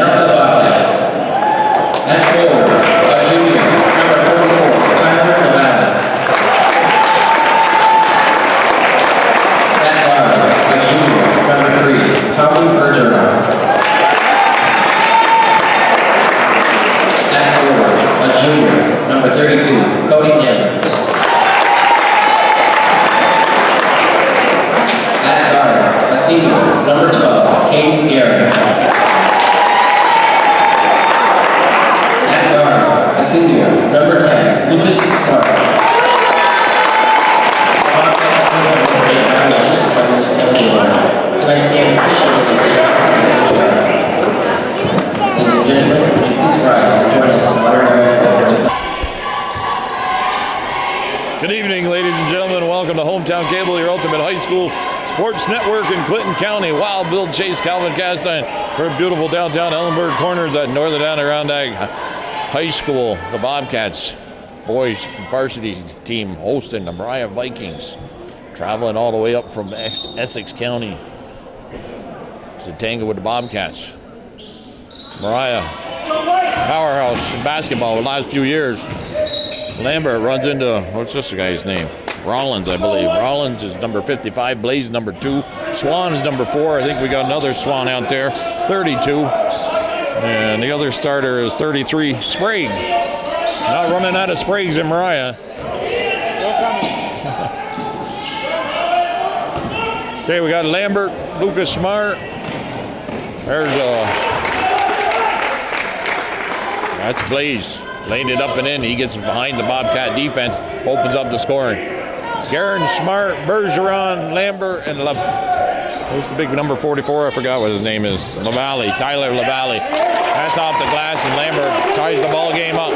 for the Bobcats. At forward, a junior, number 44, Tyler Nevada. At guard, a junior, number 3, Tommy Bergeron. At forward, a junior, number 32, Cody Taylor. At guard, a senior, number 12, Kane Garrett. At guard, a senior, number 10, Lucas Smart. Tonight's game is officially in Ladies and gentlemen, would you please rise and join us in honoring Good evening, ladies and gentlemen. Welcome to Hometown Cable, your ultimate high school sports network in Clinton County. Wild Bill Chase, Calvin Castine. We're in beautiful downtown Ellenburg Corners at Northern Adirondack High School. The Bobcats boys varsity team hosting the Moriah Vikings, traveling all the way up from Essex County to tango with the Bobcats. Moriah, powerhouse in basketball the last few years. Lambert runs into, what's this guy's name? Rollins, I believe. Rollins is number 55, Blaze number 2. Swan is number 4. I think we got another Swan out there, 32. And the other starter is 33, Sprague. Not running out of Spragues in Moriah. Okay, we got Lambert, Lucas Smart. There's that's Blaze. Laying it up and in. He gets behind the Bobcat defense, opens up the scoring. Garen, Smart, Bergeron, Lambert, and who's the big number 44? I forgot what his name is. LaValle, Tyler LaValle. That's off the glass, and Lambert ties the ball game up.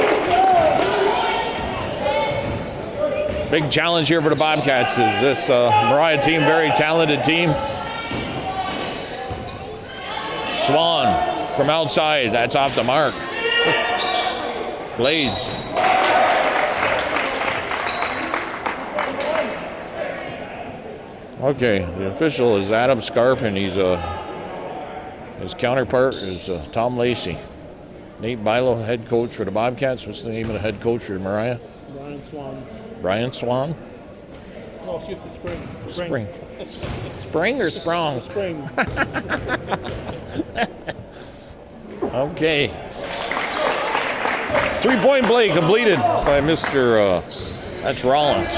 Big challenge here for the Bobcats is this Moriah team, very talented team. Swan from outside, that's off the mark. Blaze. Okay, the official is Adam Scarf, and he's his counterpart is Tom Lacey. Nate Bilo, head coach for the Bobcats. What's the name of the head coach for Moriah? Brian Swan. Brian Swan? Oh, excuse me, Spring. Spring or Sprong? Spring. Okay. 3-point play completed by Mr. That's Rollins.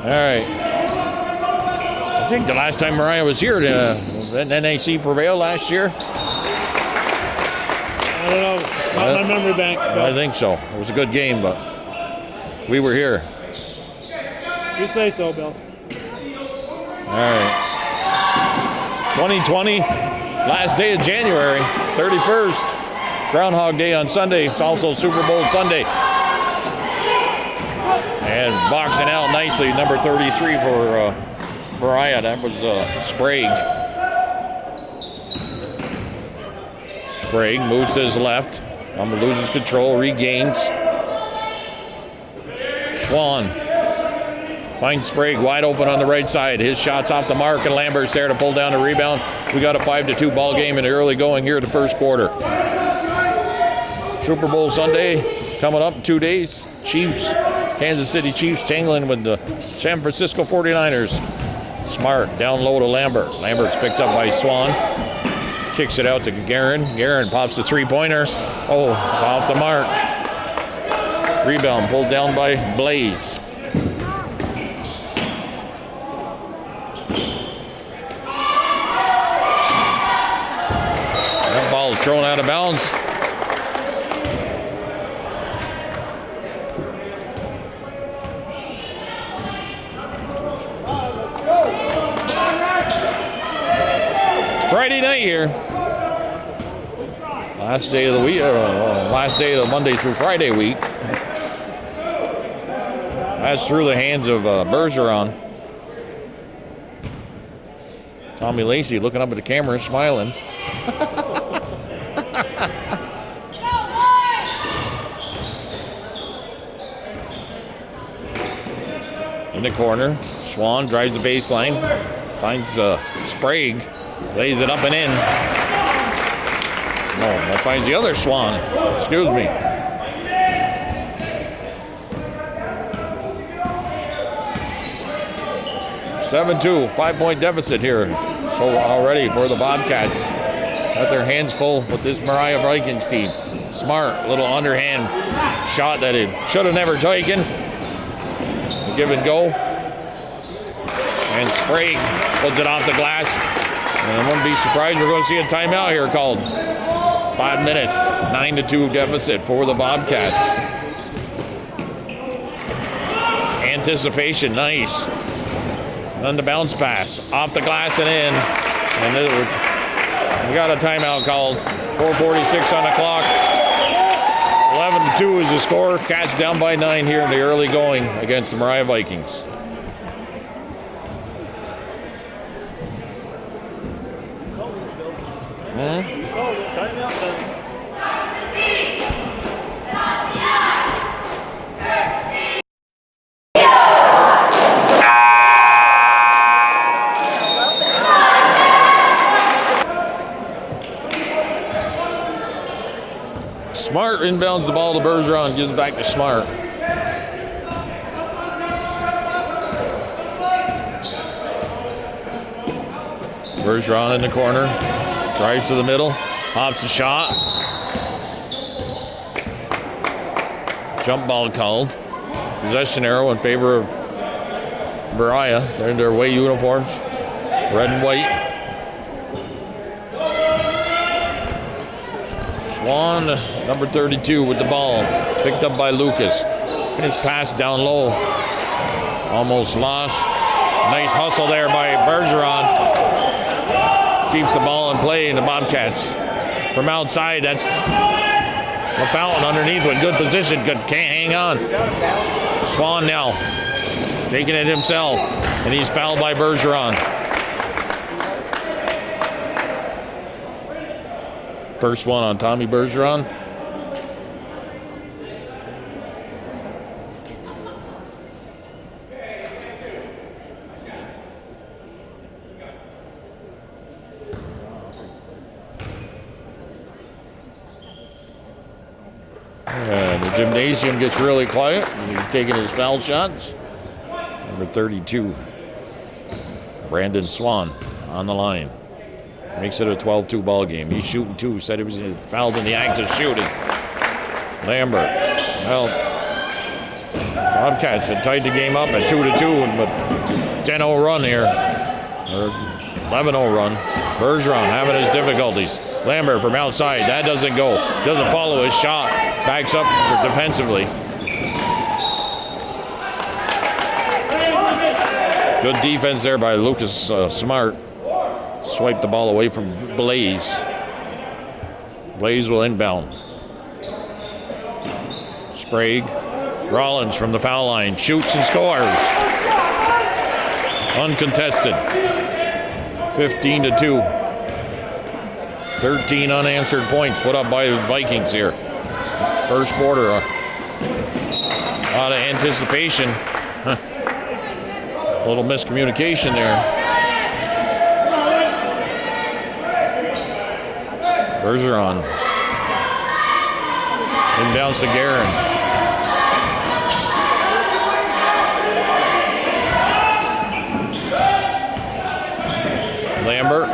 All right. I think the last time Moriah was here, NAC prevailed last year. I don't know. Not my memory banks. I think so. It was a good game, but we were here. You say so, Bill. All right. 2020, last day of January, 31st. Groundhog Day on Sunday. It's also Super Bowl Sunday. And boxing out nicely, number 33 for Moriah. That was Sprague. Sprague moves to his left. Loses control, regains. Swan finds Sprague wide open on the right side. His shot's off the mark, and Lambert's there to pull down the rebound. We got a 5-2 ball game in the early going here in the first quarter. Super Bowl Sunday coming up in 2 days. Chiefs, Kansas City Chiefs tangling with the San Francisco 49ers. Smart down low to Lambert. Lambert's picked up by Swan. Kicks it out to Garen. Garen pops the three-pointer. Oh, it's off the mark. Rebound pulled down by Blaze. That ball is thrown out of bounds. Friday night here. Last day of the week, last day of the Monday through Friday week. That's through the hands of Bergeron. Tommy Lacey looking up at the camera, smiling. In the corner, Swan drives the baseline, finds Sprague, lays it up and in. that finds the other Swan. Excuse me. (7-2), 5-point deficit here. So already for the Bobcats. Got their hands full with this Moriah Vikings team. Smart, little underhand shot that it should have never taken. Give and go. And Sprague puts it off the glass. And I wouldn't be surprised we're going to see a timeout here called. 5 minutes, 9-2 deficit for the Bobcats. Anticipation, nice. Then the bounce pass, off the glass and in. And we got a timeout called. 4:46 on the clock. 11-2 is the score. Cats down by 9 here in the early going against the Moriah Vikings. Smart inbounds the ball to Bergeron, gives it back to Smart. Bergeron in the corner, drives to the middle, hops a shot. Jump ball called. Possession arrow in favor of Moriah. They're in their away uniforms, red and white. Swan, number 32 with the ball, picked up by Lucas. And his pass down low, almost lost. Nice hustle there by Bergeron. Keeps the ball in play in the Bobcats. From outside, that's LaFountain underneath with good position, can't hang on. Swan now, taking it himself, and he's fouled by Bergeron. First one on Tommy Bergeron. And the gymnasium gets really quiet. He's taking his foul shots. Number 32, Brandon Swan on the line. Makes it a 12-2 ball game. He's shooting two. Said he was fouled in the act of shooting. Lambert. Well, Bobcats had tied the game up at 2-2, but 10-0 run here. Or 11-0 run. Bergeron having his difficulties. Lambert from outside. That doesn't go. Doesn't follow his shot. Backs up defensively. Good defense there by Lucas Smart. Swipe the ball away from Blaze. Blaze will inbound. Sprague. Rollins from the foul line. Shoots and scores. Uncontested. 15-2. 13 unanswered points put up by the Vikings here. First quarter. A lot of anticipation. A little miscommunication there. Bergeron. Inbounds to Guerin. Lambert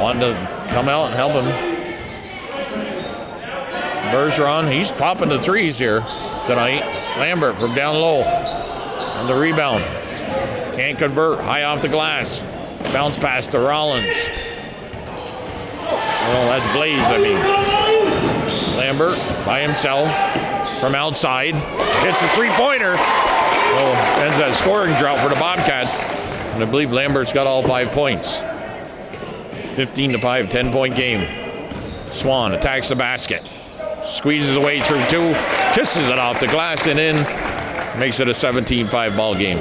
wanting to come out and help him. Bergeron, he's popping the threes here tonight. Lambert from down low on the rebound. Can't convert, high off the glass. Bounce pass to Rollins. Well, that's Blaze, I mean. Lambert by himself from outside. Hits a three-pointer. So ends that scoring drought for the Bobcats. And I believe Lambert's got all 5 points. 15-5, 10-point game. Swan attacks the basket. Squeezes away through two. Kisses it off the glass and in. Makes it a 17-5 ball game.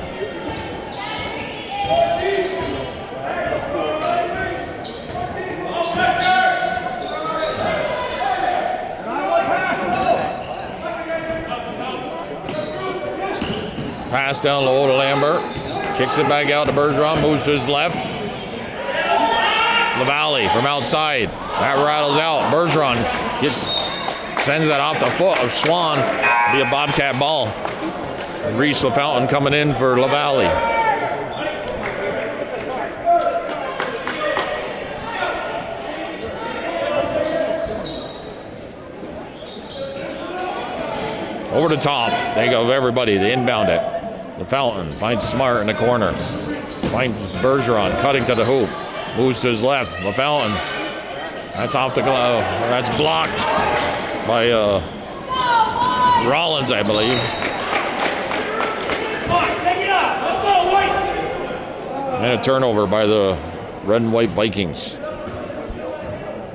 Pass down low to Lambert. Kicks it back out to Bergeron. Moves to his left. LaValle from outside. That rattles out. Bergeron sends that off the foot of Swan. Be a Bobcat ball. Reese LaFountain coming in for LaValle. Over the top. They go everybody. They inbound it. LaFountain finds Smart in the corner. Finds Bergeron cutting to the hoop. Moves to his left. LaFountain. That's off the glove. That's blocked by Rollins, I believe. And a turnover by the red and white Vikings.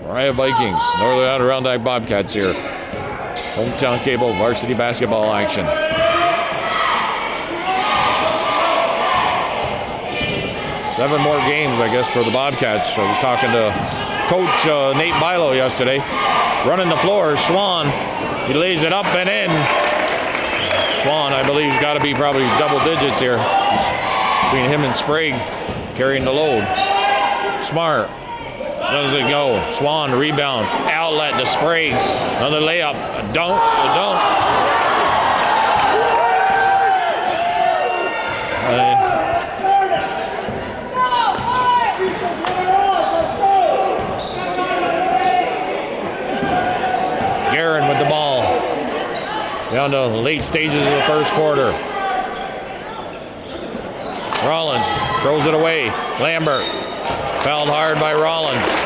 Moriah Vikings, Northern Adirondack Bobcats here. Hometown Cable varsity basketball action. Seven more games, I guess, for the Bobcats. So we're talking to Coach Nate Bilo yesterday. Running the floor, Swan. He lays it up and in. Swan, I believe, has got to be probably double digits here. Between him and Sprague carrying the load. Smart. Doesn't go. Swan, rebound. Outlet to Sprague. Another layup. A dunk. A dunk. Guerin with the ball. Down to late stages of the first quarter. Rollins throws it away. Lambert fouled hard by Rollins.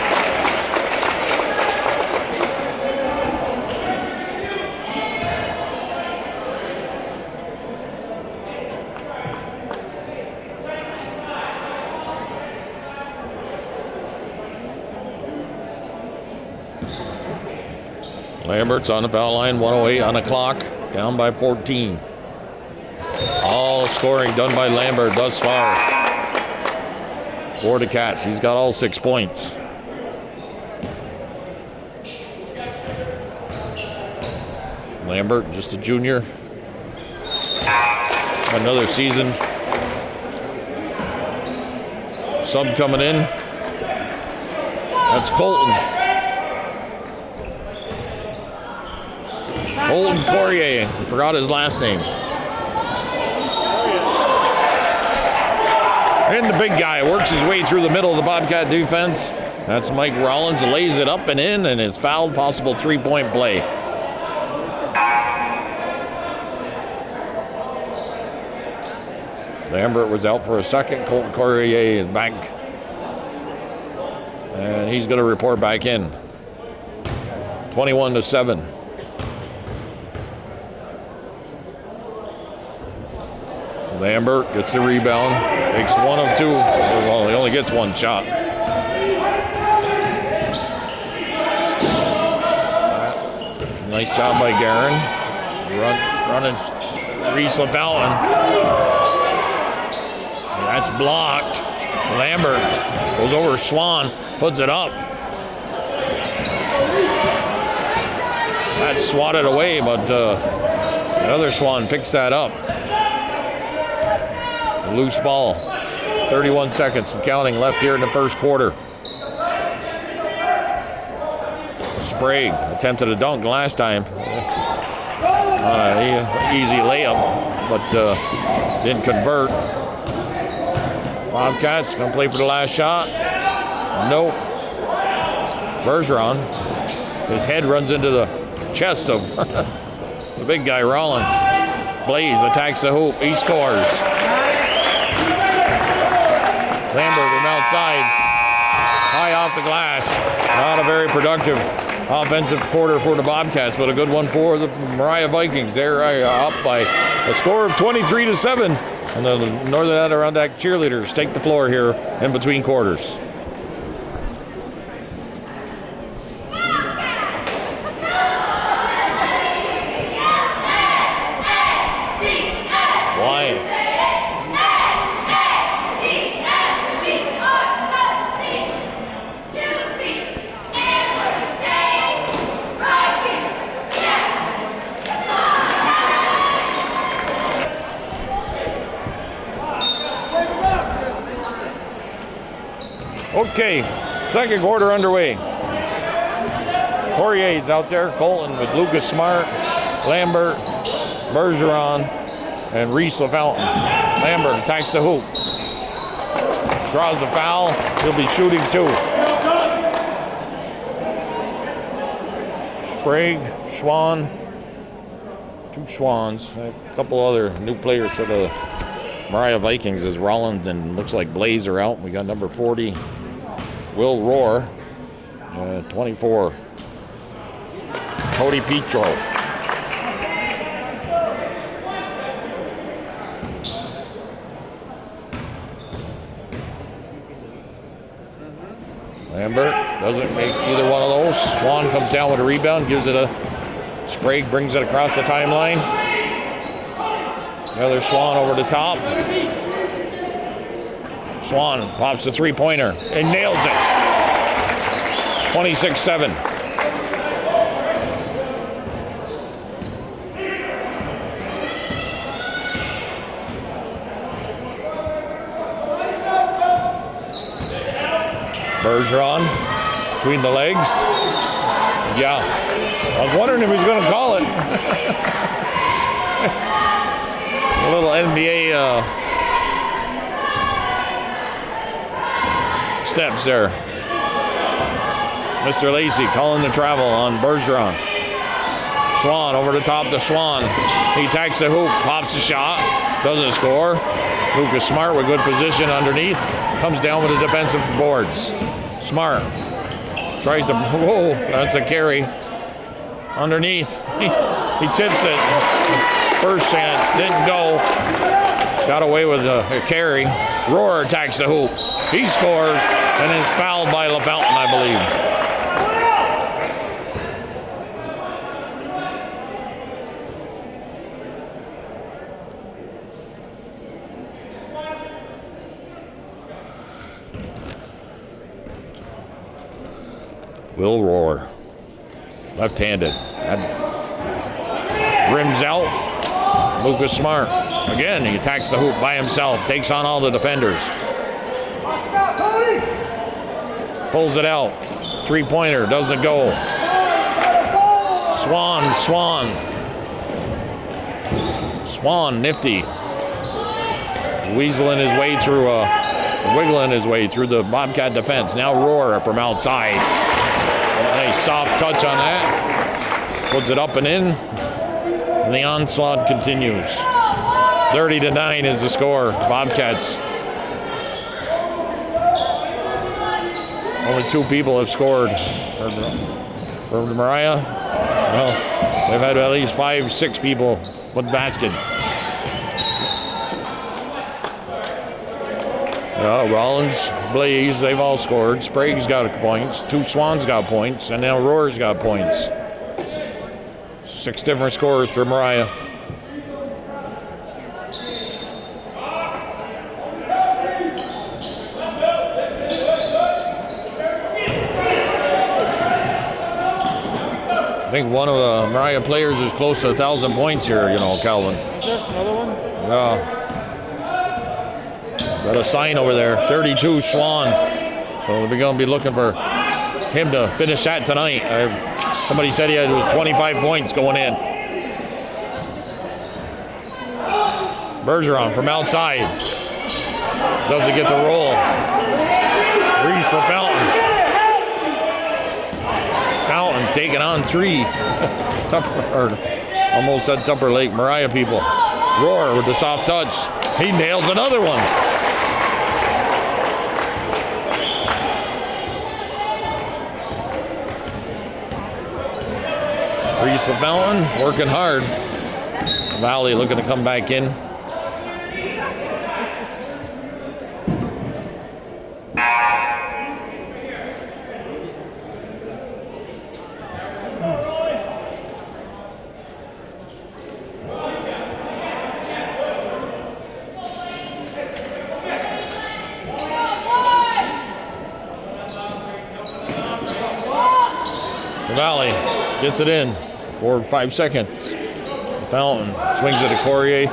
Lambert's on the foul line, 1:08 on the clock, down by 14. All scoring done by Lambert thus far. For the Cats, he's got all 6 points. Lambert, just a junior. Another season. Sub coming in. That's Colton. Colton Courier, I forgot his last name. And the big guy works his way through the middle of the Bobcat defense. That's Mike Rollins, lays it up and in, and is fouled. Possible three-point play. Lambert was out for a second. Colton Courier is back. And he's going to report back in. 21-7. Lambert gets the rebound, makes one of two. Well, he only gets one shot. Nice job by Guerin. Running Reese LaFountain. That's blocked. Lambert goes over Swan, puts it up. That's swatted away, but the other Swan picks that up. Loose ball. 31 seconds and counting left here in the first quarter. Sprague attempted a dunk last time. Easy layup, but didn't convert. Bobcats gonna play for the last shot. Nope. Bergeron. His head runs into the chest of the big guy Rollins. Blaze attacks the hoop. He scores. Lambert from outside, high off the glass. Not a very productive offensive quarter for the Bobcats, but a good one for the Moriah Vikings. They're up by a score of 23-7. And the Northern Adirondack cheerleaders take the floor here in between quarters. Okay, Second quarter underway. Poirier's out there, Colton with Lucas Smart, Lambert, Bergeron, and Reese LaFountain. Lambert attacks the hoop. Draws the foul. He'll be shooting 2. Sprague, Swan, 2 Swans. A couple other new players for the Moriah Vikings as Rollins and looks like Blaze are out. We got number 40, Will Rohr, 24, Cody Petro. Lambert doesn't make either one of those. Swan comes down with a rebound, gives it a Sprague, brings it across the timeline. Another Swan over the top. Swan pops the 3-pointer and nails it. 26-7. Bergeron between the legs. Yeah. I was wondering if he was going to call it. A little NBA steps there. Mr. Lacey calling the travel on Bergeron. Swan over the top to Swan. He attacks the hoop, pops a shot, doesn't score. Lucas Smart with good position underneath. Comes down with the defensive boards. Smart tries to, whoa, that's a carry. Underneath, he tips it. First chance, didn't go. Got away with a carry. Rohr attacks the hoop. He scores and is fouled by LaFountain, I believe. Will Rohr, left-handed. Rims out. Lucas Smart. Again, he attacks the hoop by himself. Takes on all the defenders. Pulls it out. 3-pointer. Doesn't go. Swan, nifty. Weaseling his way through, wiggling his way through the Bobcat defense. Now Rohr from outside. Nice soft touch on that. Puts it up and in. And the onslaught continues. 30-9 is the score. Bobcats. Only 2 people have scored for Moriah. Well, they've had at least 5-6 people put basket. Rollins, Blaze, they've all scored. Sprague's got points. 2 Swans got points. And now Rohr's got points. 6 different scores for Moriah. I think one of the Moriah players is close to 1,000 points here, Calvin. Is there another one? Yeah. Got a sign over there, 32 Swan. So we're going to be looking for him to finish that tonight. Somebody said he had 25 points going in. Bergeron from outside. Doesn't get the roll. Reese LaFountain. Fountain taking on 3. Almost said Tupper Lake, Moriah people. Rohr with the soft touch. He nails another one. Reese LaFountain working hard. Valley looking to come back in. Valley gets it in. 4 or 5 seconds. Fountain swings it to Corrier.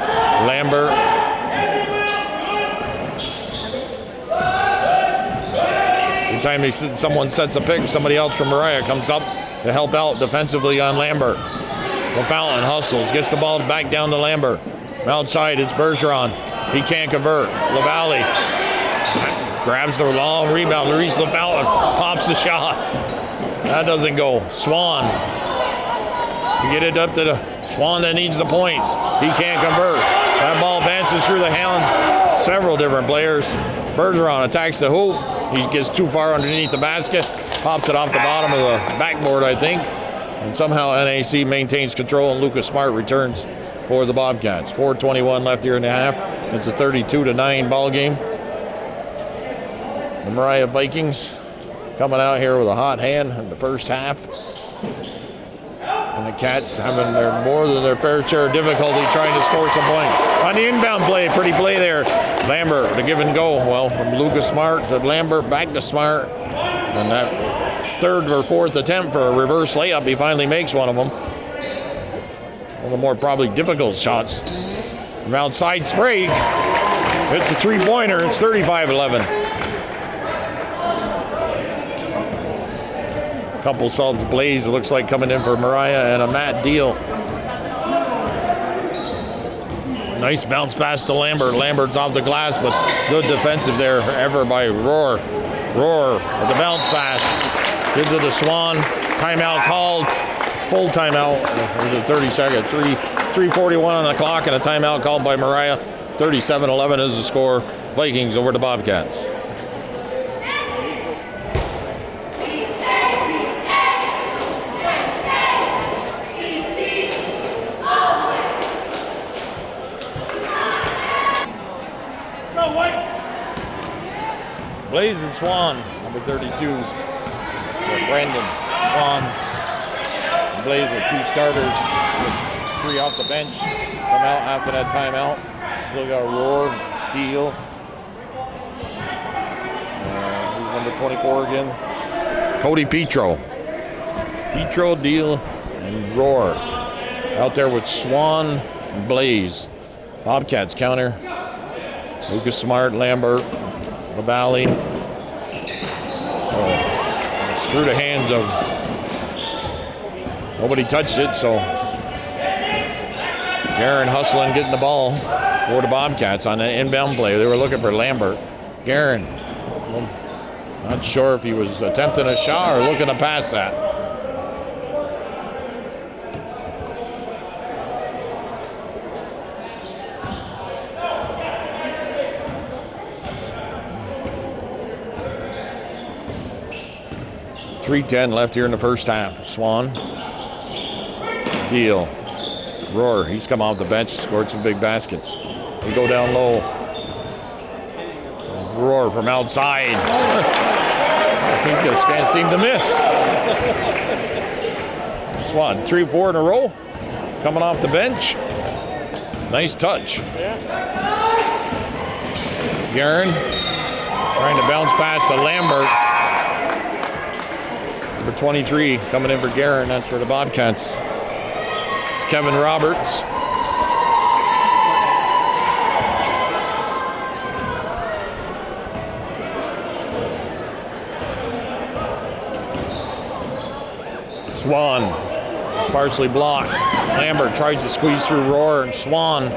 Lambert. Every time someone sets a pick, somebody else from Moriah comes up to help out defensively on Lambert. LaFountain hustles, gets the ball back down to Lambert. Outside, it's Bergeron. He can't convert. LaValle grabs the long rebound. Maurice LaFountain pops the shot. That doesn't go. Swan. You get it up to the Swan that needs the points. He can't convert. That ball bounces through the hands. Several different players. Bergeron attacks the hoop. He gets too far underneath the basket. Pops it off the bottom of the backboard, I think. And somehow NAC maintains control, and Lucas Smart returns for the Bobcats. 4:21 left here in the half. It's a 32-9 ball game. The Moriah Vikings coming out here with a hot hand in the first half. And the Cats having more than their fair share of difficulty trying to score some points. On the inbound play, pretty play there. Lambert, the give and go. Well, from Lucas Smart to Lambert, back to Smart. And that third or fourth attempt for a reverse layup, he finally makes one of them. One of the more probably difficult shots. From outside Sprague. It's a three-pointer. It's 35-11. Couple subs. Blaze, it looks like, coming in for Moriah, and a Matt Deal. Nice bounce pass to Lambert. Lambert's off the glass, but good defensive there ever by Roar. Roar with the bounce pass. Gives it to Swan. Timeout called. Full timeout. There's a 30-second. 3:41 on the clock, and a timeout called by Moriah. 37-11 is the score. Vikings over the Bobcats. Blaze and Swan, number 32. Brandon, Swan, and Blaze are two starters. With three off the bench. Come out after that timeout. Still got Roar, Deal. Who's number 24 again? Cody Petro. Petro, Deal, and Roar. Out there with Swan and Blaze. Bobcats counter. Lucas Smart, Lambert, LaValle. It's through the hands of nobody touched it, so Guerin hustling, getting the ball for the Bobcats on the inbound play. They were looking for Lambert. Guerin, not sure if he was attempting a shot or looking to pass that. .310 left here in the first half. Swan. Deal. Roar, he's come off the bench, scored some big baskets. They go down low. Roar from outside. I think this can't seem to miss. Swan, 3-4 in a row. Coming off the bench. Nice touch. Guerin trying to bounce pass to Lambert. Number 23 coming in for Guerin. That's for the Bobcats. It's Kevin Roberts. Swan. It's partially blocked. Lambert tries to squeeze through Roar, and Swan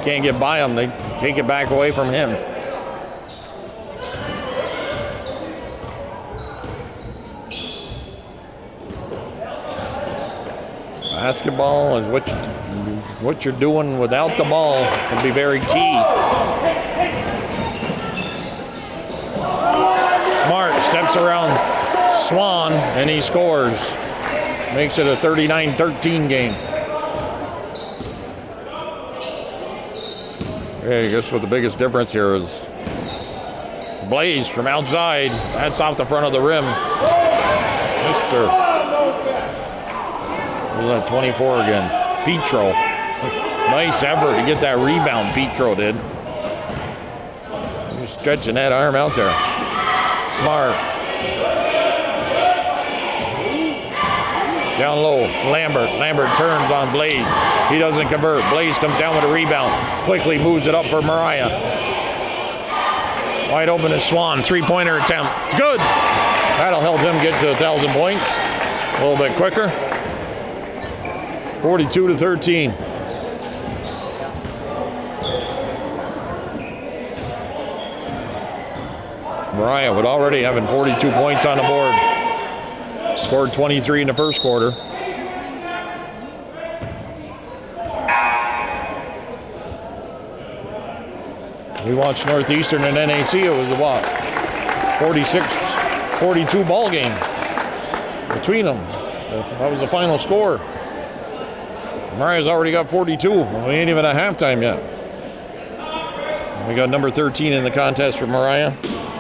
can't get by him. They take it back away from him. Basketball is what you're doing without the ball can be very key. Smart steps around Swan and he scores. Makes it a 39-13 game. I guess what the biggest difference here is Blaze from outside. That's off the front of the rim. Was that 24 again? Petro. Nice effort to get that rebound, Petro did. Just stretching that arm out there. Smart. Down low, Lambert. Lambert turns on Blaze. He doesn't convert. Blaze comes down with a rebound. Quickly moves it up for Moriah. Wide open is Swan. Three-pointer attempt. It's good. That'll help him get to 1,000 points a little bit quicker. 42-13. Moriah with already having 42 points on the board. Scored 23 in the first quarter. We watched Northeastern and NAC. It was a what? 46-42 ball game between them. That was the final score. Moriah's already got 42. We ain't even at halftime yet. We got number 13 in the contest for Moriah,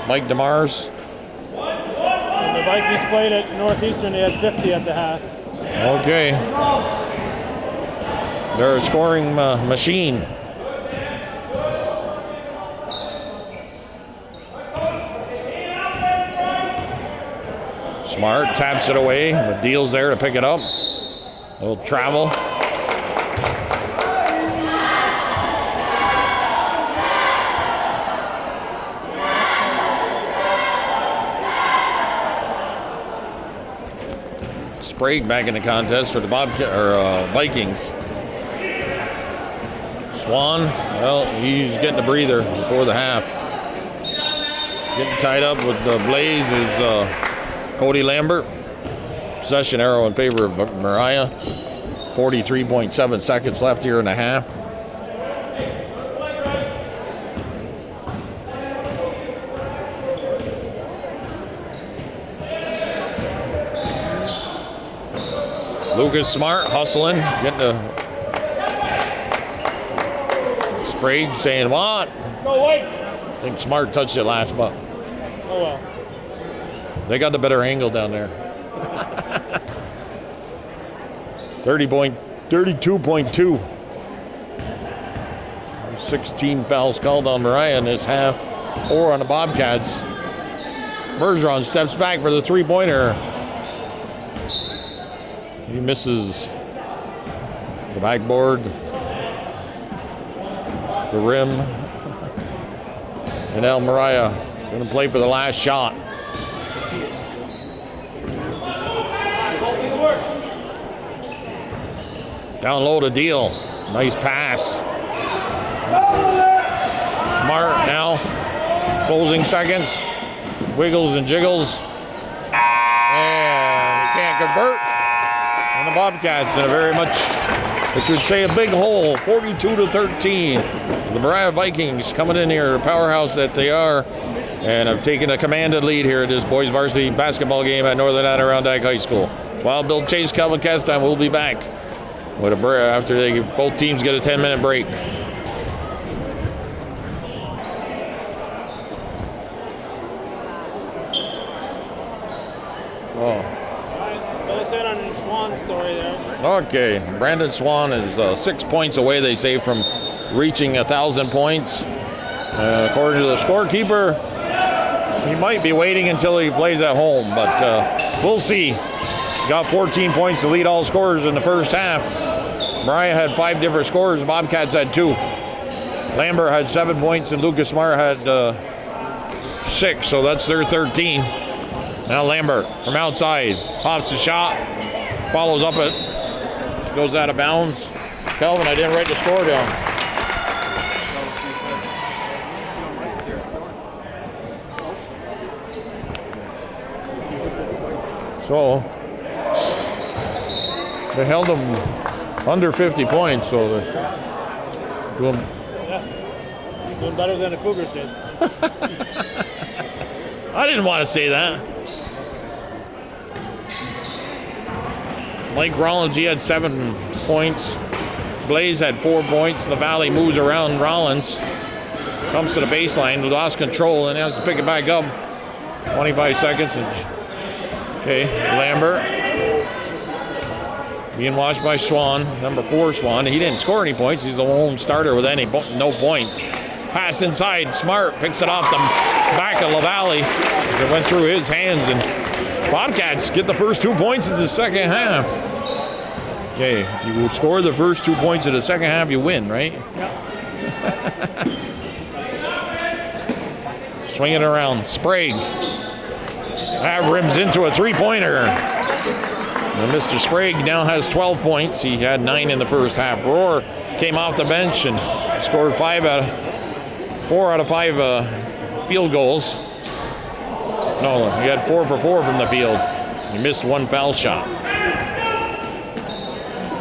Mike DeMars. When the Vikings played at Northeastern, they had 50 at the half. Okay. They're a scoring machine. Smart taps it away, but Deal's there to pick it up. A little travel. Sprague back in the contest for the Vikings. Swan, well, he's getting a breather before the half. Getting tied up with the Blaze is Cody Lambert. Possession arrow in favor of Moriah. 43.7 seconds left here in the half. Lucas Smart hustling, getting a Sprague saying what? Go wait. I think Smart touched it last month. Oh well. They got the better angle down there. 32.2. 16 fouls called on Moriah in this half. 4 on the Bobcats. Bergeron steps back for the three-pointer. He misses the backboard, the rim, and now Moriah going to play for the last shot. Down low to Deal. Nice pass. Smart now. Closing seconds. Wiggles and jiggles. And he can't convert. And the Bobcats in a very much, which would say a big hole, 42-13. The Moriah Vikings coming in here, the powerhouse that they are, and have taken a commanded lead here at this boys varsity basketball game at Northern Adirondack High School. Wild Bill Chase, Calvin Castine will be back with a break after both teams get a 10-minute break. Oh. On the Swan story there. Okay, Brandon Swan is 6 points away, they say, from reaching 1,000 points. According to the scorekeeper, he might be waiting until he plays at home, but we'll see. Got 14 points to lead all scorers in the first half. Moriah had 5 different scorers. Bobcats had 2. Lambert had 7 points, and Lucas Smart had 6, so that's their 13. Now Lambert from outside pops a shot, follows up it, goes out of bounds. Calvin, I didn't write the score down. So they held them under 50 points, so they're doing better than the Cougars did. I didn't want to say that. Mike Rollins, he had 7 points. Blaze had 4 points. The Valley moves around Rollins. Comes to the baseline, lost control, and has to pick it back up. 25 seconds. Okay, Lambert. Being watched by Swan, number 4 Swan. He didn't score any points. He's the lone starter with no points. Pass inside. Smart picks it off the back of LaValle. It went through his hands, and Bobcats get the first 2 points in the second half. Okay, if you score the first 2 points in the second half, you win, right? Yep. Swing it around. Sprague. That rims into a three-pointer. And Mr. Sprague now has 12 points. He had 9 in the first half. Roar came off the bench and scored 4 out of 5 field goals. No, he had 4 for 4 from the field. He missed 1 foul shot.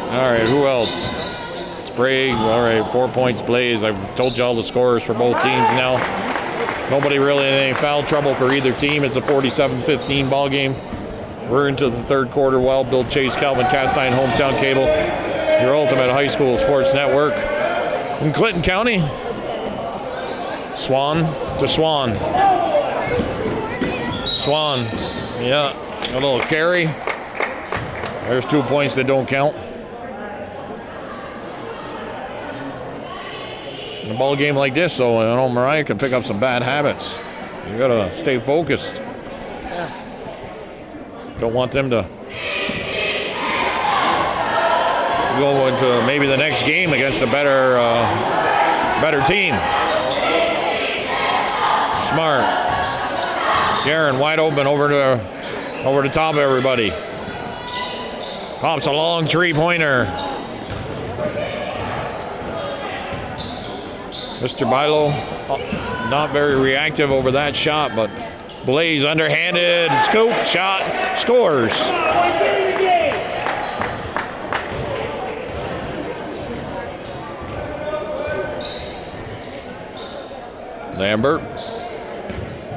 All right, who else? Sprague, all right, 4 points Blaze. I've told you all the scores for both teams now. Nobody really in any foul trouble for either team. It's a 47-15 ball game. We're into the third quarter. Wild Bill Chase, Calvin Castine, Hometown Cable, your ultimate high school sports network. In Clinton County, Swan to Swan. Swan, yeah, a little carry. There's 2 points that don't count. In a ball game like this, so Moriah can pick up some bad habits. You gotta stay focused. Yeah. Don't want them to go into maybe the next game against a better team. Smart. Garen wide open over the top of everybody. Pops a long three-pointer. Mr. Bilo not very reactive over that shot, but Blaze underhanded, scoop, shot, scores. Lambert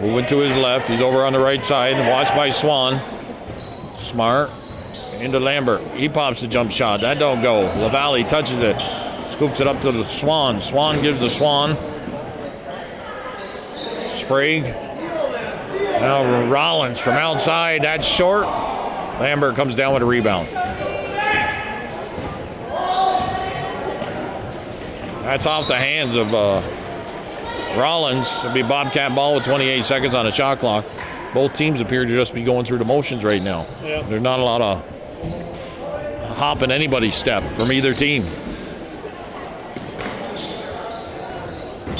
moving to his left. He's over on the right side. Watched by Swan. Smart into Lambert. He pops the jump shot. That don't go. LaValle touches it. Scoops it up to the Swan. Swan gives the Swan. Sprague. Now Rollins from outside. That's short. Lambert comes down with a rebound. That's off the hands of Rollins. It'll be Bobcat ball with 28 seconds on a shot clock. Both teams appear to just be going through the motions right now. Yeah. There's not a lot of hop in anybody's step from either team.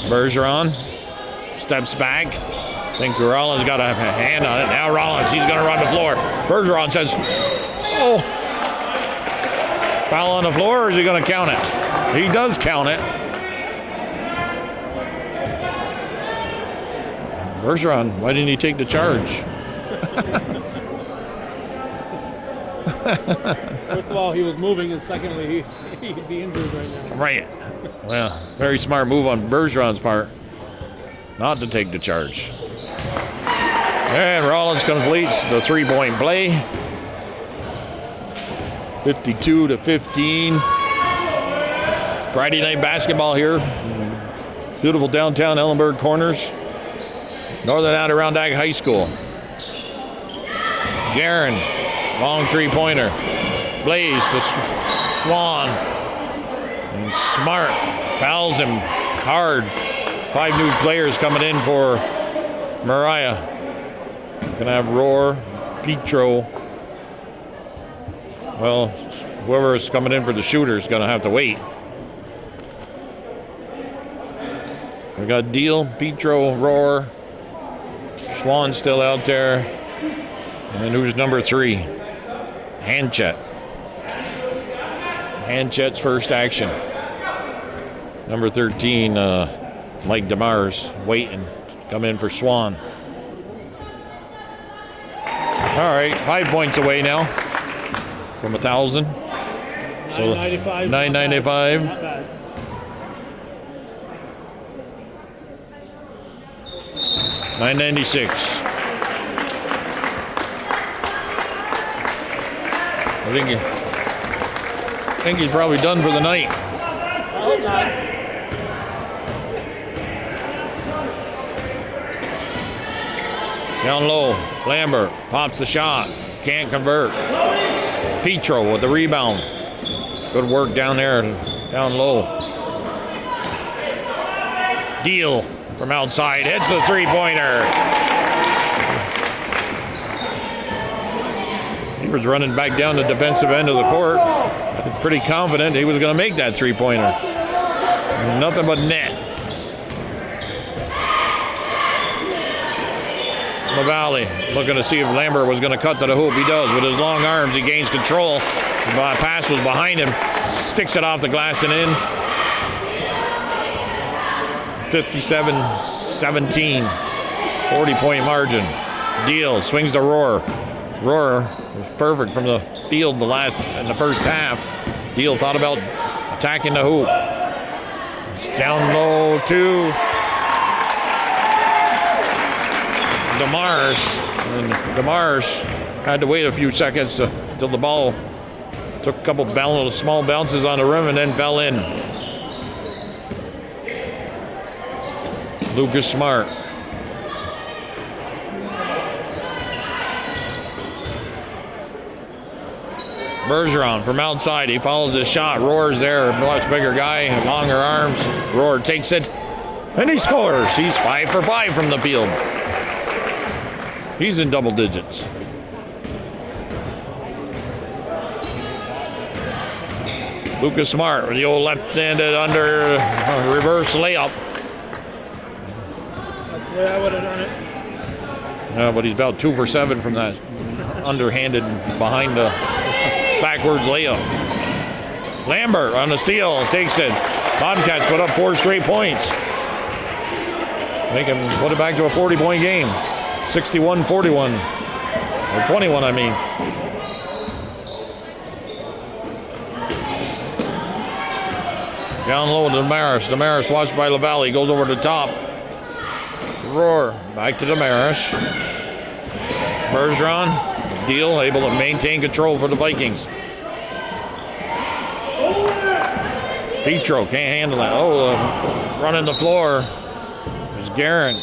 Bergeron steps back. I think Rollins got a hand on it. Now Rollins, he's going to run the floor. Bergeron says, oh. Foul on the floor, or is he going to count it? He does count it. Bergeron, why didn't he take the charge? First of all, he was moving, and secondly, he'd be injured right now. Right. Well, very smart move on Bergeron's part not to take the charge. And Rollins completes the three-point play. 52-15. Friday night basketball here. Beautiful downtown Ellenburg Corners. Northern Adirondack High School. Garen, long three-pointer. Blaze to Swan. And Smart fouls him hard. 5 new players coming in for Moriah. Gonna have Roar, Petro. Well, whoever is coming in for the shooter is gonna have to wait. We got Deal, Petro, Roar. Swan still out there. And then who's number 3? Hanchet. Hanchet's first action. Number 13, Mike DeMars waiting to come in for Swan. All right, 5 points away now from 1,000. So 995. Not bad. $9.96. I think he's probably done for the night. I hope not. Down low, Lambert pops the shot, can't convert. Petro with the rebound. Good work down there, down low. Deal from outside, hits the three-pointer. He was running back down the defensive end of the court. Pretty confident he was going to make that three-pointer. Nothing but net. LaValle looking to see if Lambert was going to cut to the hoop. He does. With his long arms, he gains control. The pass was behind him. Sticks it off the glass and in. 57-17. 40-point margin. Deal. Swings to Rohr. Rohr was perfect from the field in the first half. Deal thought about attacking the hoop. It's down low to DeMars. And DeMars had to wait a few seconds until the ball took a couple small bounces on the rim and then fell in. Lucas Smart. Bergeron from outside. He follows his shot. Rohr's there. Much bigger guy. Longer arms. Rohr takes it. And he scores. He's 5 for 5 from the field. He's in double digits. Lucas Smart with the old left-handed under reverse layup. That's the way I would have done it. But he's about 2 for 7 from that underhanded behind the backwards layup. Lambert on the steal, takes it. Bobcats put up 4 straight points. Make him put it back to a 40-point game. 61-41. Or 21, I mean. Down low to Damaris. Damaris watched by LaValle. Goes over the top. Rohr. Back to Damaris. Bergeron. Deal. Able to maintain control for the Vikings. Petro can't handle it. Running the floor is Guerin.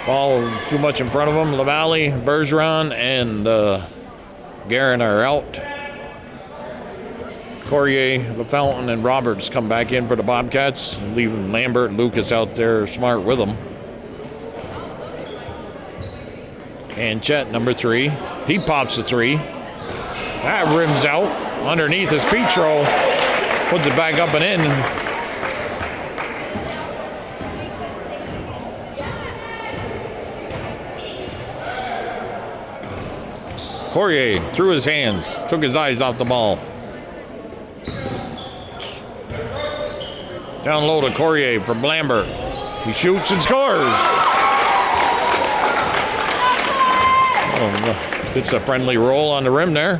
Ball too much in front of him. LaValle, Bergeron, and Guerin are out. Courier, LaFountain, and Roberts come back in for the Bobcats, leaving Lambert and Lucas out there, Smart with them. And Chet, number 3. He pops the 3. That rims out. Underneath is Petro. Puts it back up and in. Courier threw his hands, took his eyes off the ball. Down low to Courier from Lambert. He shoots and scores. It's a friendly roll on the rim there.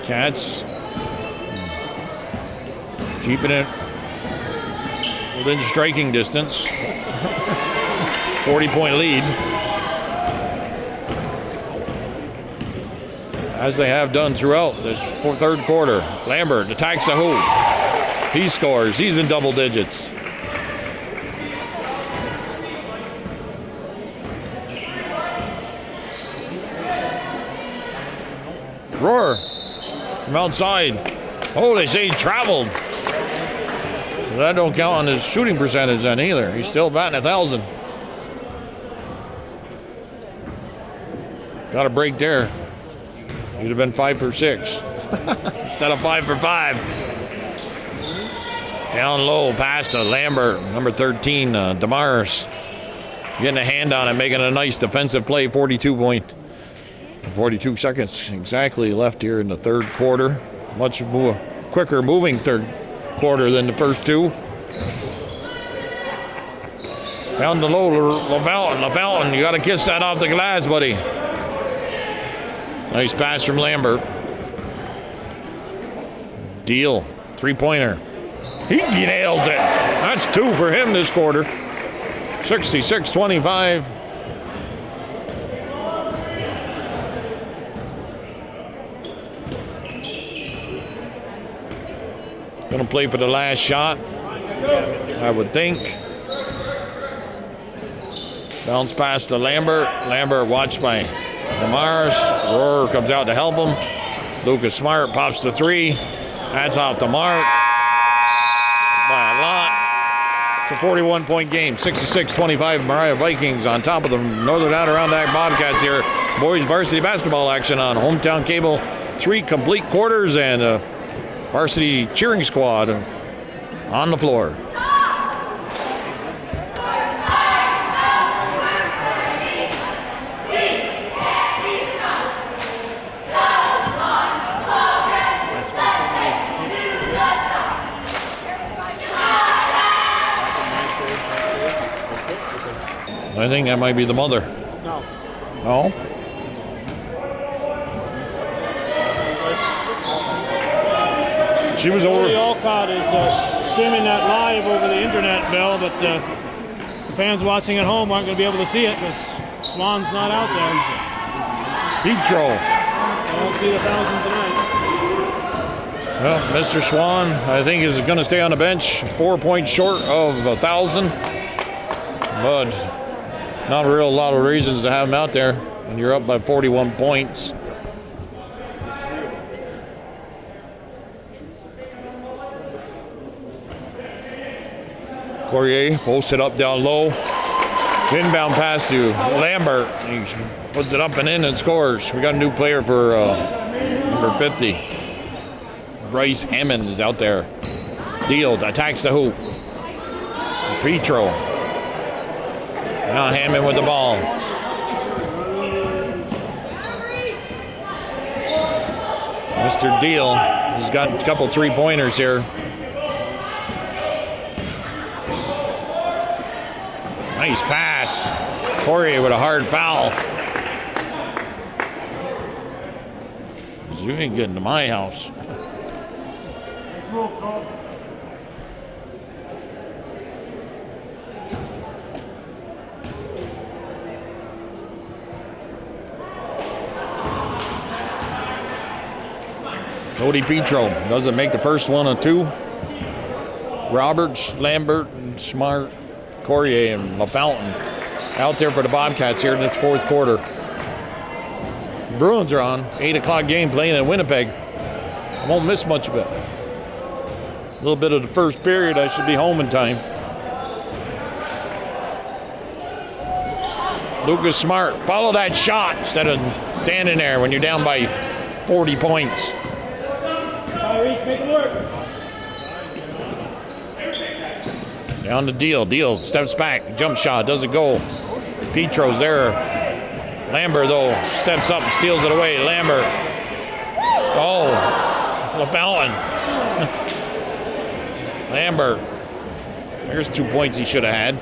Cats keeping it within striking distance. 40-point lead. As they have done throughout this third quarter. Lambert attacks the hoop. He scores. He's in double digits. Rohr from outside. Oh, they say he traveled. So that don't count on his shooting percentage then either. He's still batting 1,000. Got a break there. He'd have been 5 for 6 instead of 5 for 5. Down low, pass to Lambert, number 13, Damaris. Getting a hand on it, making a nice defensive play. 42 seconds exactly left here in the third quarter. Much more quicker moving third quarter than the first 2. Down the low, LaFountain, you got to kiss that off the glass, buddy. Nice pass from Lambert. Deal. 3-pointer. He nails it. That's 2 for him this quarter. 66-25. Gonna play for the last shot, I would think. Bounce pass to Lambert. Lambert watched by Damaris. Rohr comes out to help him. Lucas Smart pops the 3. That's off the mark by a lot. It's a 41-point game. 66-25. Moriah Vikings on top of the Northern Adirondack Bobcats here. Boys varsity basketball action on Hometown Cable. 3 complete quarters and a varsity cheering squad on the floor. I think that might be the mother. No. No? She was over. Cody Olcott is streaming that live over the internet, Bill, but the fans watching at home aren't going to be able to see it because Swan's not out there. Petro. I won't see the 1,000 tonight. Well, Mr. Swan, I think, is going to stay on the bench, 4 points short of 1,000. But not a real lot of reasons to have him out there when you're up by 41 points. Courier posted up down low. Inbound pass to Lambert. He puts it up and in and scores. We got a new player for number 50. Bryce Hammond is out there. Deal attacks the hoop. Petro. Now Hammond with the ball. Mr. Deal has got a couple 3-pointers here. Nice pass. Poirier with a hard foul. You ain't getting to my house. Cody Petro doesn't make the first one of 2. Roberts, Lambert, and Smart, Courier, and LaFountain out there for the Bobcats here in this 4th quarter. Bruins are on. 8 o'clock game playing in Winnipeg. I won't miss much of it. A little bit of the first period. I should be home in time. Lucas Smart, follow that shot instead of standing there when you're down by 40 points. Reach, make it work. Down the Deal. Deal steps back. Jump shot. Doesn't go. Petro's there. Lambert, though, steps up and steals it away. Lambert. Oh, LaFountain. Lambert. There's 2 points he should have had.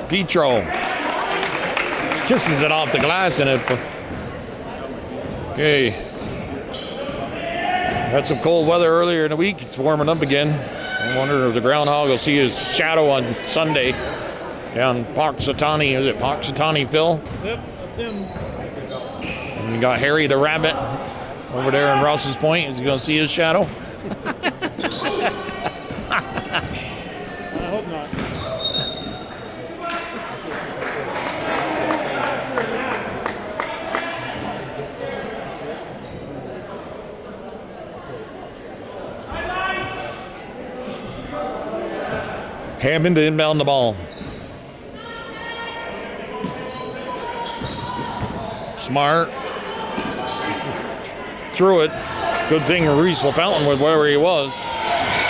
Petro kisses it off the glass and it. Okay. Had some cold weather earlier in the week. It's warming up again. I wonder if the groundhog will see his shadow on Sunday down Poxitani. Is it Poxitani, Phil? Yep, that's him. And you got Harry the Rabbit over there in Ross's Point. Is he going to see his shadow? I hope not. Hammond to inbound the ball. Smart. Threw it. Good thing Reese LaFountain with where he was.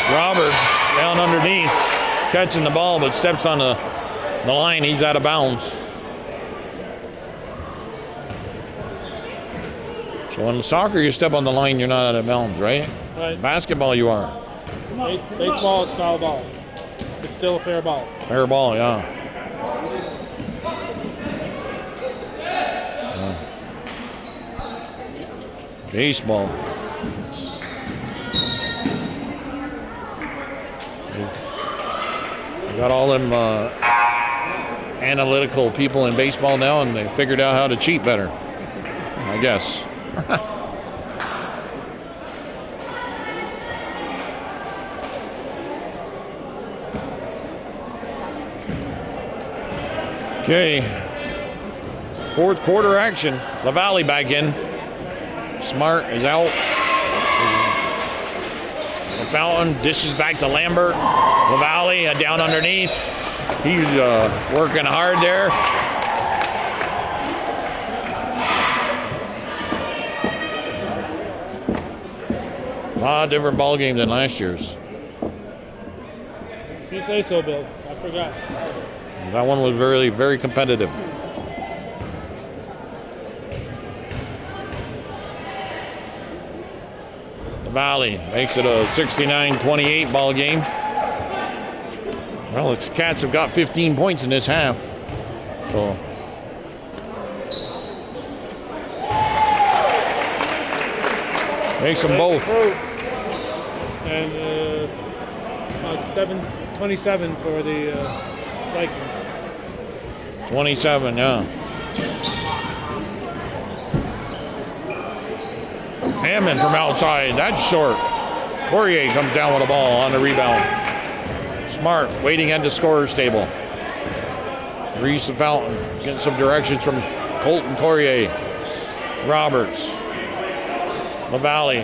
Roberts down underneath, catching the ball, but steps on the line. He's out of bounds. So in soccer, you step on the line, you're not out of bounds, right? Right. Basketball, you are. Baseball, it's foul ball. It's still a fair ball. Fair ball, yeah. Baseball. We got all them analytical people in baseball now, and they figured out how to cheat better, I guess. Okay, 4th quarter action. LaValle back in. Smart is out. Fountain dishes back to Lambert. LaValle down underneath. He's working hard there. A lot different ball game than last year's. If you say so, Bill. I forgot. That one was very, very competitive. Valley makes it a 69-28 ball game. Well, the Cats have got 15 points in this half. So makes them both. And 27 for the Viking. 27, yeah. Hammond from outside. That's short. Poirier comes down with the ball on the rebound. Smart waiting at the scorer's table. Reese the Fountain getting some directions from Colton Poirier. Roberts. LaValle.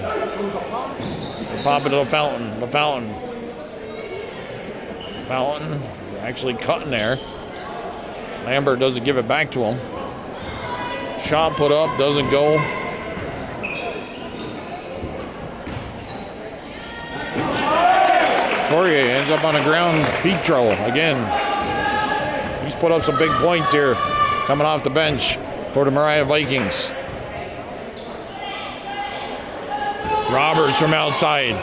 Pop it to the Fountain. The Fountain. Fountain actually cutting there. Lambert doesn't give it back to him. Shot put up, doesn't go. Poirier ends up on the ground. Petro again. He's put up some big points here coming off the bench for the Moriah Vikings. Roberts from outside.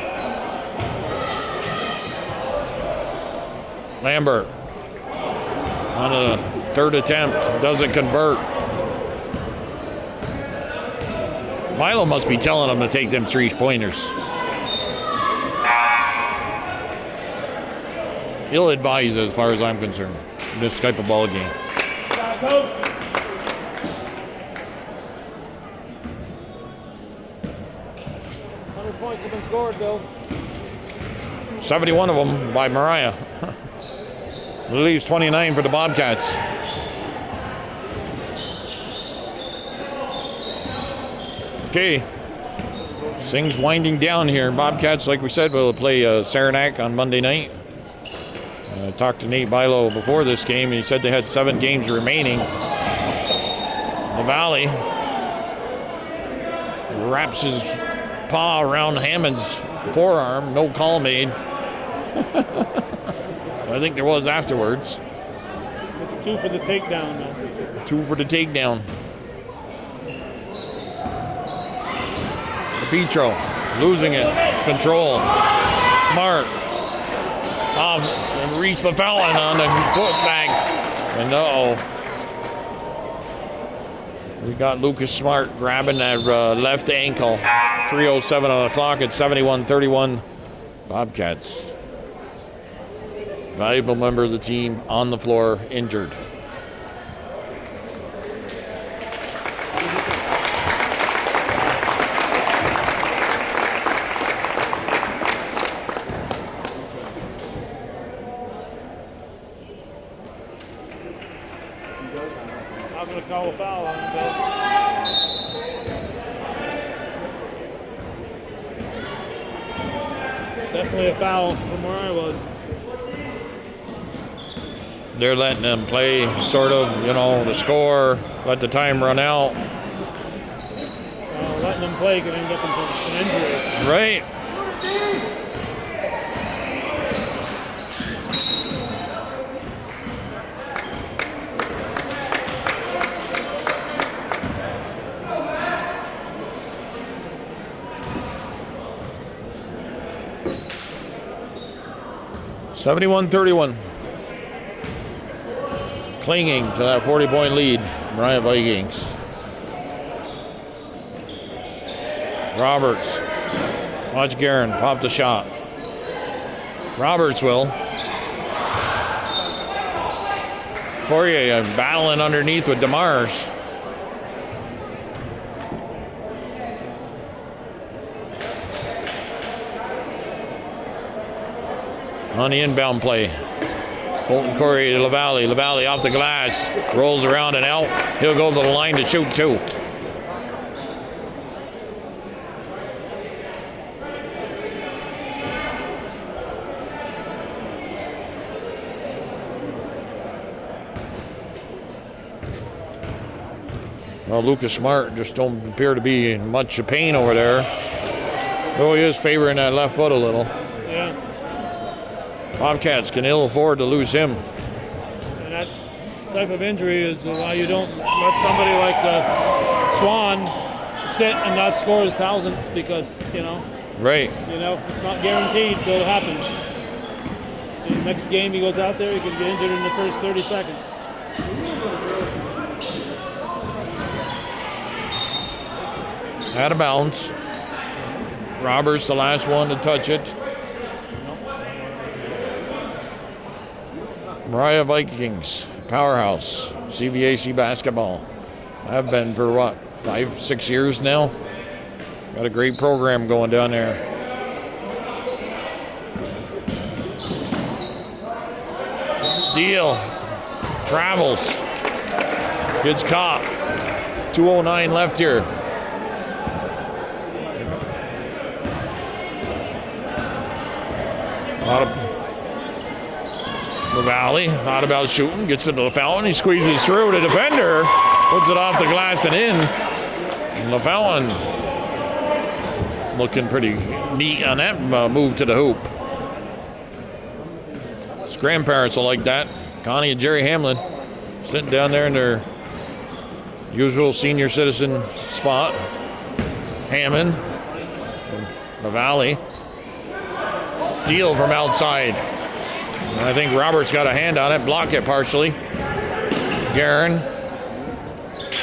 Lambert on a third attempt, doesn't convert. Milo must be telling him to take them three-pointers. Ill-advised as far as I'm concerned in this type of ball game. 100 points have been scored, Bill. 71 of them by Moriah. Leaves 29 for the Bobcats. Okay. Things winding down here. Bobcats, like we said, will play Saranac on Monday night. I talked to Nate Bilo before this game, and he said they had 7 games remaining. The Valley wraps his paw around Hammond's forearm. No call made. I think there was afterwards. It's 2 for the takedown, though. 2 for the takedown. Petro losing it. Control. Smart. Off and reach the Fountain on the putback. And we got Lucas Smart grabbing that left ankle. 3:07 on the clock at 71-31. Bobcats. Valuable member of the team on the floor, injured. I'm going to call a foul on him, Bill. Definitely a foul from where I was. They're letting them play sort of, the score, let the time run out. Letting them play could end up in an injury. Right. (71-31). Clinging to that 40-point lead, Moriah Vikings. Roberts. Watch Guerin pop the shot. Roberts will. Poirier battling underneath with DeMars. On the inbound play. Colton Poirier to LaValle. LaValle off the glass. Rolls around and out. He'll go to the line to shoot too. Well, Lucas Smart just don't appear to be in much pain over there. Though he is favoring that left foot a little. Yeah. Bobcats can ill afford to lose him. And that type of injury is why you don't let somebody like the Swan sit and not score his thousands, because, Right. You know, it's not guaranteed till it happens. The next game he goes out there, he could get injured in the first 30 seconds. Out of bounds. Roberts, the last one to touch it. Moriah Vikings, powerhouse, CVAC basketball. I've been for what, 5-6 years now? Got a great program going down there. Deal. Travels. Gets caught. 2:09 left here. Valley thought about shooting, gets into the fountain, he squeezes through. The defender puts it off the glass and in. And the fountain looking pretty neat on that move to the hoop. His grandparents will like that. Connie and Jerry Hamlin sitting down there in their usual senior citizen spot. Hammond, the Valley. Deal from outside. I think Roberts got a hand on it, blocked it partially. Guerin.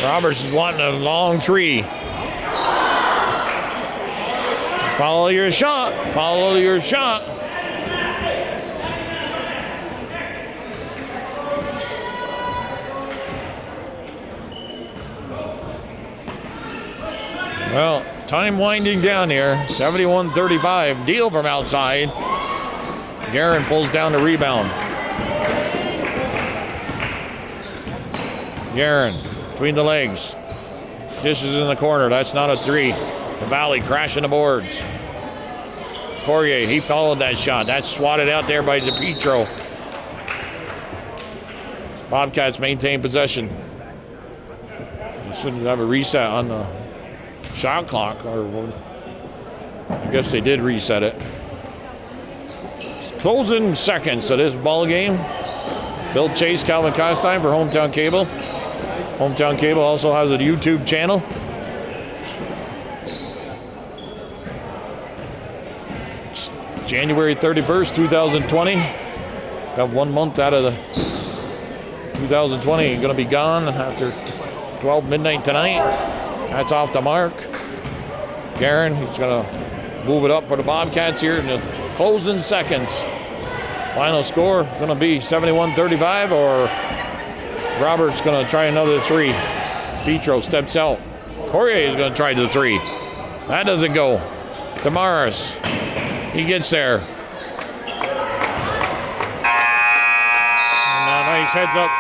Roberts is wanting a long three. Follow your shot. Follow your shot. Well, time winding down here. 71-35. Deal from outside. Guerin pulls down the rebound. Guerin between the legs. Dishes in the corner. That's not a three. The Valley crashing the boards. Poirier, he followed that shot. That's swatted out there by DePietro. Bobcats maintain possession. Shouldn't have a reset on the shot clock. Or I guess they did reset it. Closing seconds of this ball game. Bill Chase, Calvin Costine for Hometown Cable. Hometown Cable also has a YouTube channel. It's January 31st, 2020. Got 1 month out of the 2020. Going to be gone after 12 midnight tonight. That's off the mark. Guerin, he's going to move it up for the Bobcats here in the closing seconds. Final score going to be 71-35, or Roberts going to try another three. Petro steps out. Poirier is going to try the three. That doesn't go. Damaris, he gets there. And a nice heads up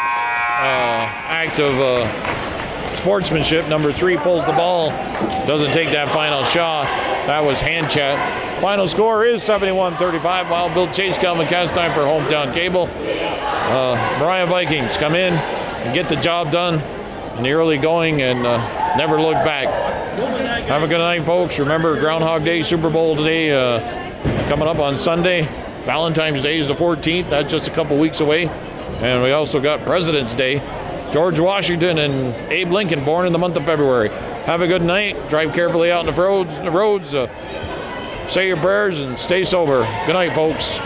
act of sportsmanship. Number 3 pulls the ball. Doesn't take that final shot. That was hand check. Final score is 71-35. While Bill Chase, Calvin Castine for Hometown Cable. Moriah Vikings come in and get the job done in the early going and never look back. Have a good night, folks. Remember Groundhog Day, Super Bowl today coming up on Sunday. Valentine's Day is the 14th. That's just a couple weeks away. And we also got President's Day. George Washington and Abe Lincoln born in the month of February. Have a good night. Drive carefully out in the roads. Say your prayers and stay sober. Good night, folks.